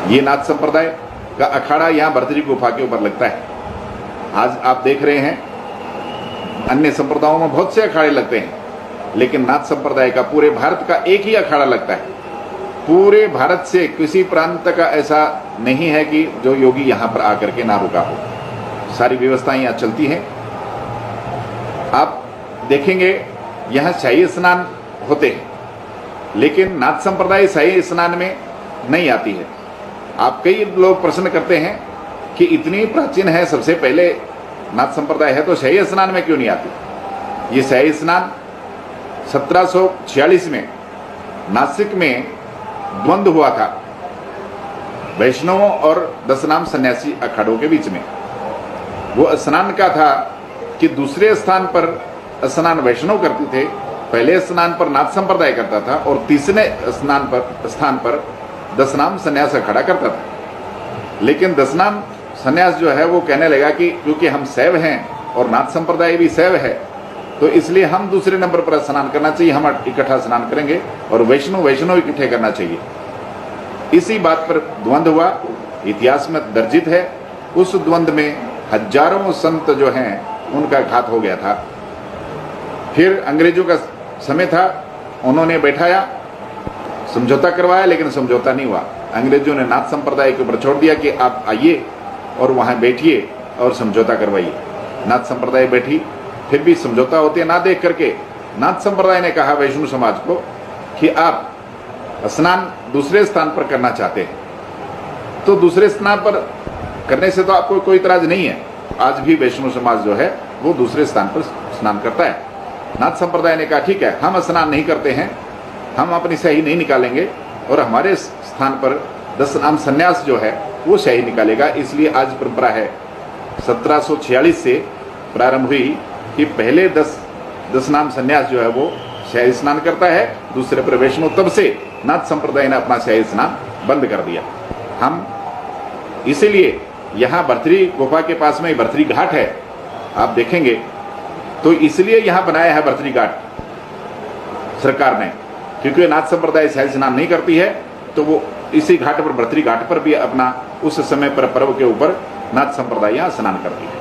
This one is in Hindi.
ये नाथ संप्रदाय का अखाड़ा यहाँ भर्तरी गुफा के ऊपर लगता है। आज आप देख रहे हैं अन्य संप्रदायों में बहुत से अखाड़े लगते हैं, लेकिन नाथ संप्रदाय का पूरे भारत का एक ही अखाड़ा लगता है। पूरे भारत से किसी प्रांत का ऐसा नहीं है कि जो योगी यहाँ पर आकर के ना रुका हो। सारी व्यवस्थाएं यहाँ चलती हैं। आप देखेंगे यहाँ शाही स्नान होते हैं, लेकिन नाथ संप्रदाय शाही स्नान में नहीं आती है। आप कई लोग प्रश्न करते हैं कि इतनी प्राचीन है, सबसे पहले नाथ संप्रदाय है, तो शाही स्नान में क्यों नहीं आती। ये शाही स्नान 1746 में नासिक में द्वंद्व हुआ था वैष्णवों और 10 नाम सन्यासी अखाड़ों के बीच में। वो स्नान का था कि दूसरे स्थान पर स्नान वैष्णव करते थे, पहले स्नान पर नाथ संप्रदाय करता था, और तीसरे स्थान पर 10 नाम सन्यास अखाड़ा करता था। लेकिन 10 नाम सन्यास जो है वो कहने लगा कि क्योंकि हम शैव हैं और नाथ संप्रदाय भी शैव है, तो इसलिए हम दूसरे नंबर पर स्नान करना चाहिए, हम इकट्ठा स्नान करेंगे, और वैष्णव इकट्ठे करना चाहिए। इसी बात पर द्वंद्व हुआ, इतिहास में दर्जित है। उस द्वंद्व में हजारों संत जो हैं उनका घात हो गया था। फिर अंग्रेजों का समय था, उन्होंने बैठाया, समझौता करवाया, लेकिन समझौता नहीं हुआ। अंग्रेजों ने नाथ संप्रदाय के ऊपर छोड़ दिया कि आप आइए और वहां बैठिए और समझौता करवाइए। नाथ संप्रदाय बैठी, फिर भी समझौता होते ना देख करके नाथ संप्रदाय ने कहा वैष्णव समाज को कि आप स्नान दूसरे स्थान पर करना चाहते हैं, तो दूसरे स्थान पर करने से तो आपको कोई इतराज नहीं है। आज भी वैष्णव समाज जो है वो दूसरे स्थान पर स्नान करता है। नाथ संप्रदाय ने कहा ठीक है, हम स्नान नहीं करते हैं, हम अपनी शाही नहीं निकालेंगे, और हमारे स्थान पर 10 नाम सन्यास जो है वो शाही निकालेगा। इसलिए आज परंपरा है 1746 से प्रारंभ हुई कि पहले 10 नाम सन्यास जो है वो शाही स्नान करता है, दूसरे पर वैष्णव। तब से नाथ संप्रदाय ने अपना शाही स्नान बंद कर दिया। हम इसीलिए यहाँ भर्तरी गुफा के पास में भर्तरी घाट है, आप देखेंगे, तो इसलिए यहाँ बनाया है भर्तरी घाट सरकार ने, क्योंकि नाथ संप्रदाय शाही स्नान नहीं करती है, तो वो इसी घाट पर भर्तरी घाट पर भी अपना उस समय पर पर्व के ऊपर नाथ संप्रदाय यहाँ स्नान करती है।